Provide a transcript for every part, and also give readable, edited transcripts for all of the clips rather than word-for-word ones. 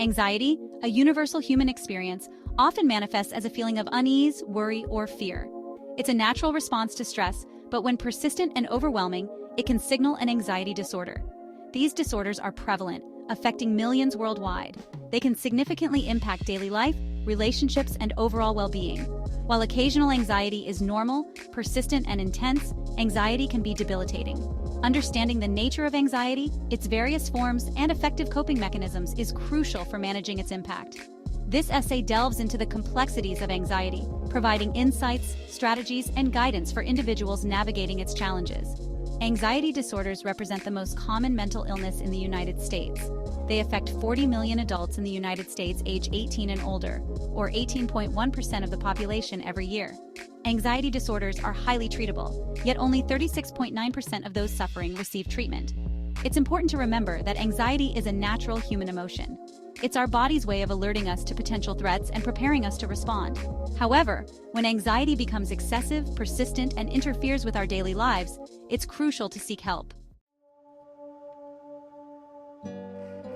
Anxiety, a universal human experience, often manifests as a feeling of unease, worry, or fear. It's a natural response to stress, but when persistent and overwhelming, it can signal an anxiety disorder. These disorders are prevalent, affecting millions worldwide. They can significantly impact daily life, relationships, and overall well-being. While occasional anxiety is normal, persistent, and intense, anxiety can be debilitating. Understanding the nature of anxiety, its various forms, and effective coping mechanisms is crucial for managing its impact. This essay delves into the complexities of anxiety, providing insights, strategies, and guidance for individuals navigating its challenges. Anxiety disorders represent the most common mental illness in the United States. They affect 40 million adults in the United States age 18 and older, or 18.1% of the population every year. Anxiety disorders are highly treatable, yet only 36.9% of those suffering receive treatment. It's important to remember that anxiety is a natural human emotion. It's our body's way of alerting us to potential threats and preparing us to respond. However, when anxiety becomes excessive, persistent, and interferes with our daily lives, it's crucial to seek help.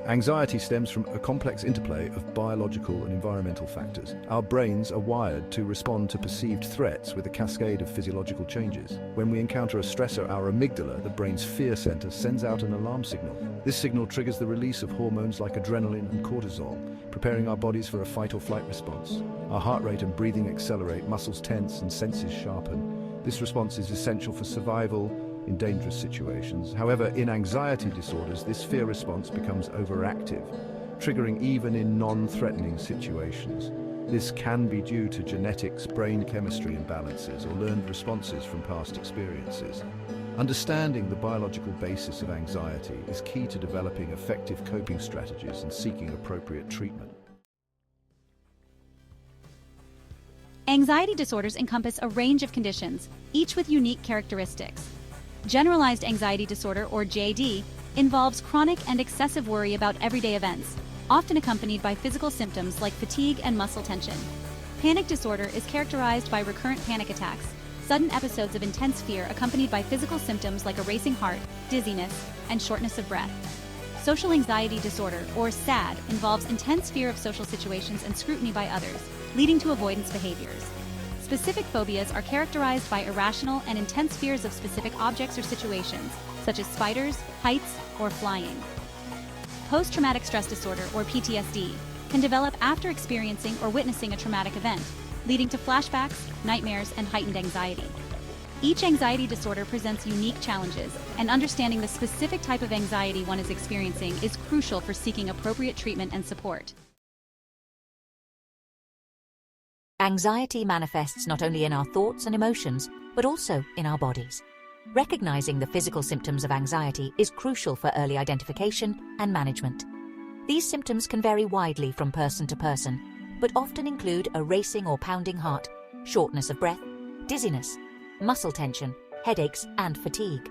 Anxiety stems from a complex interplay of biological and environmental factors. Our brains are wired to respond to perceived threats with a cascade of physiological changes. When we encounter a stressor, our amygdala, the brain's fear center, sends out an alarm signal. This signal triggers the release of hormones like adrenaline and cortisol, preparing our bodies for a fight or flight response. Our heart rate and breathing accelerate, muscles tense, and senses sharpen. This response is essential for survival in dangerous situations. However, in anxiety disorders, this fear response becomes overactive, triggering even in non-threatening situations. This can be due to genetics, brain chemistry imbalances, or learned responses from past experiences. Understanding the biological basis of anxiety is key to developing effective coping strategies and seeking appropriate treatment. Anxiety disorders encompass a range of conditions, each with unique characteristics. Generalized anxiety disorder, or JD, involves chronic and excessive worry about everyday events, often accompanied by physical symptoms like fatigue and muscle tension. Panic disorder is characterized by recurrent panic attacks, sudden episodes of intense fear accompanied by physical symptoms like a racing heart, dizziness, and shortness of breath. Social anxiety disorder, or SAD, involves intense fear of social situations and scrutiny by others, leading to avoidance behaviors. Specific phobias are characterized by irrational and intense fears of specific objects or situations, such as spiders, heights, or flying. Post-traumatic stress disorder, or PTSD, can develop after experiencing or witnessing a traumatic event, leading to flashbacks, nightmares, and heightened anxiety. Each anxiety disorder presents unique challenges, and understanding the specific type of anxiety one is experiencing is crucial for seeking appropriate treatment and support. Anxiety manifests not only in our thoughts and emotions, but also in our bodies. Recognizing the physical symptoms of anxiety is crucial for early identification and management. These symptoms can vary widely from person to person, but often include a racing or pounding heart, shortness of breath, dizziness, muscle tension, headaches, and fatigue.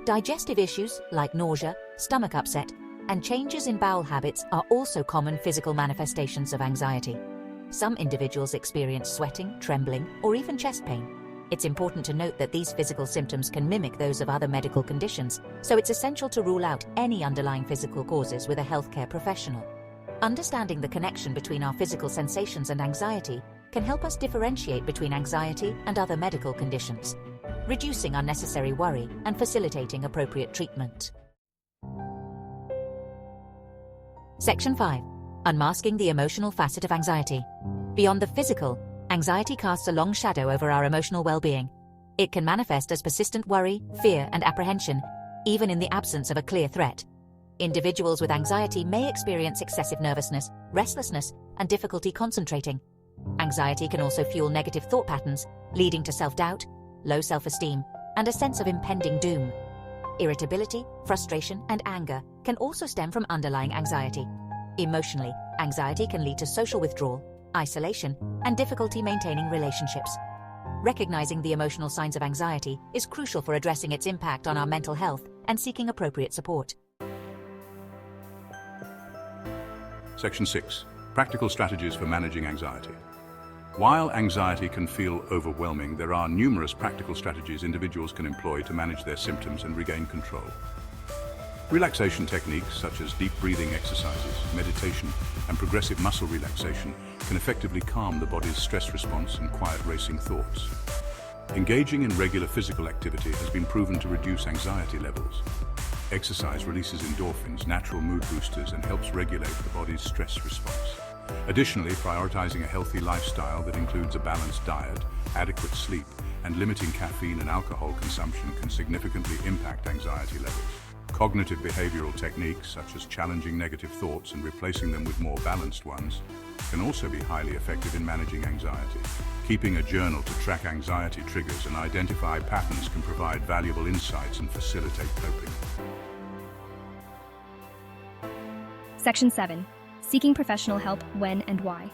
Digestive issues like nausea, stomach upset, and changes in bowel habits are also common physical manifestations of anxiety. Some individuals experience sweating, trembling, or even chest pain. It's important to note that these physical symptoms can mimic those of other medical conditions, so it's essential to rule out any underlying physical causes with a healthcare professional. Understanding the connection between our physical sensations and anxiety can help us differentiate between anxiety and other medical conditions, reducing unnecessary worry and facilitating appropriate treatment. Section 5. Unmasking the emotional facet of anxiety. Beyond the physical, anxiety casts a long shadow over our emotional well-being. It can manifest as persistent worry, fear, and apprehension, even in the absence of a clear threat. Individuals with anxiety may experience excessive nervousness, restlessness, and difficulty concentrating. Anxiety can also fuel negative thought patterns, leading to self-doubt, low self-esteem, and a sense of impending doom. Irritability, frustration, and anger can also stem from underlying anxiety. Emotionally, anxiety can lead to social withdrawal, isolation, and difficulty maintaining relationships. Recognizing the emotional signs of anxiety is crucial for addressing its impact on our mental health and seeking appropriate support. Section 6. Practical strategies for managing anxiety. While anxiety can feel overwhelming, there are numerous practical strategies individuals can employ to manage their symptoms and regain control. Relaxation techniques such as deep breathing exercises, meditation, and progressive muscle relaxation can effectively calm the body's stress response and quiet racing thoughts. Engaging in regular physical activity has been proven to reduce anxiety levels. Exercise releases endorphins, natural mood boosters, and helps regulate the body's stress response. Additionally, prioritizing a healthy lifestyle that includes a balanced diet, adequate sleep, and limiting caffeine and alcohol consumption can significantly impact anxiety levels. Cognitive behavioral techniques, such as challenging negative thoughts and replacing them with more balanced ones, can also be highly effective in managing anxiety. Keeping a journal to track anxiety triggers and identify patterns can provide valuable insights and facilitate coping. Section 7. Seeking professional help when and why.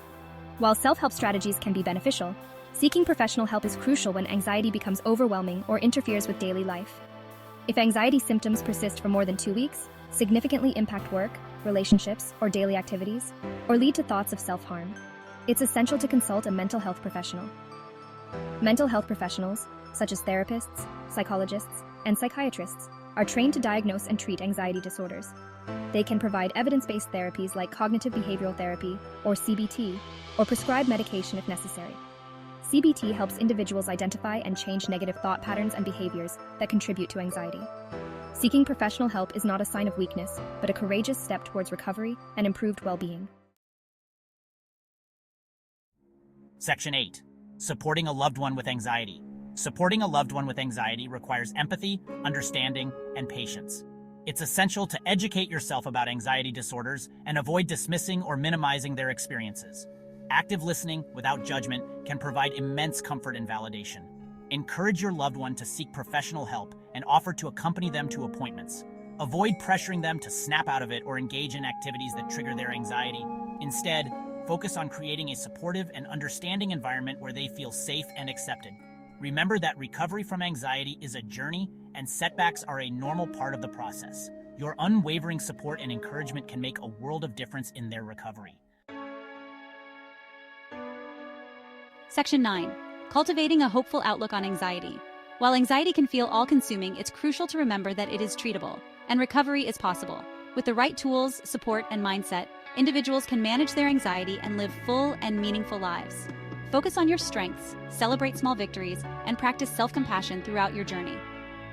While self-help strategies can be beneficial, seeking professional help is crucial when anxiety becomes overwhelming or interferes with daily life. If anxiety symptoms persist for more than 2 weeks, significantly impact work, relationships, or daily activities, or lead to thoughts of self-harm, it's essential to consult a mental health professional. Mental health professionals, such as therapists, psychologists, and psychiatrists, are trained to diagnose and treat anxiety disorders. They can provide evidence-based therapies like cognitive behavioral therapy, or CBT, or prescribe medication if necessary. CBT helps individuals identify and change negative thought patterns and behaviors that contribute to anxiety. Seeking professional help is not a sign of weakness, but a courageous step towards recovery and improved well-being. Section 8. Supporting a loved one with anxiety. Supporting a loved one with anxiety requires empathy, understanding, and patience. It's essential to educate yourself about anxiety disorders and avoid dismissing or minimizing their experiences. Active listening, without judgment, can provide immense comfort and validation. Encourage your loved one to seek professional help and offer to accompany them to appointments. Avoid pressuring them to snap out of it or engage in activities that trigger their anxiety. Instead, focus on creating a supportive and understanding environment where they feel safe and accepted. Remember that recovery from anxiety is a journey, and setbacks are a normal part of the process. Your unwavering support and encouragement can make a world of difference in their recovery. Section 9. Cultivating a hopeful outlook on anxiety. While anxiety can feel all-consuming, it's crucial to remember that it is treatable, and recovery is possible. With the right tools, support, and mindset, individuals can manage their anxiety and live full and meaningful lives. Focus on your strengths, celebrate small victories, and practice self-compassion throughout your journey.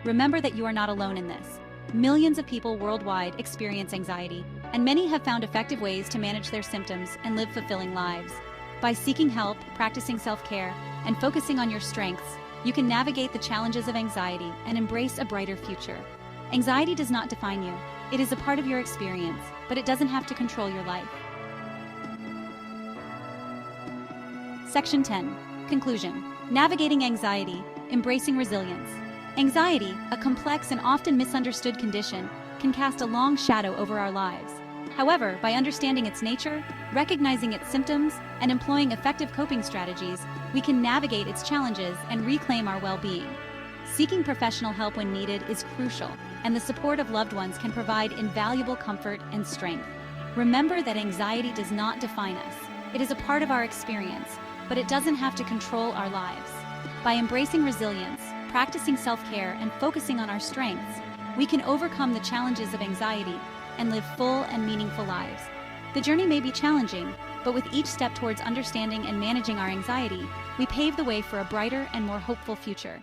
Remember that you are not alone in this. Millions of people worldwide experience anxiety, and many have found effective ways to manage their symptoms and live fulfilling lives. By seeking help, practicing self-care, and focusing on your strengths, you can navigate the challenges of anxiety and embrace a brighter future. Anxiety does not define you. It is a part of your experience, but it doesn't have to control your life. Section 10. Conclusion. Navigating anxiety, embracing resilience. Anxiety, a complex and often misunderstood condition, can cast a long shadow over our lives. However, by understanding its nature, recognizing its symptoms, and employing effective coping strategies, we can navigate its challenges and reclaim our well-being. Seeking professional help when needed is crucial, and the support of loved ones can provide invaluable comfort and strength. Remember that anxiety does not define us. It is a part of our experience, but it doesn't have to control our lives. By embracing resilience, practicing self-care, and focusing on our strengths, we can overcome the challenges of anxiety and live full and meaningful lives. The journey may be challenging, but with each step towards understanding and managing our anxiety, we pave the way for a brighter and more hopeful future.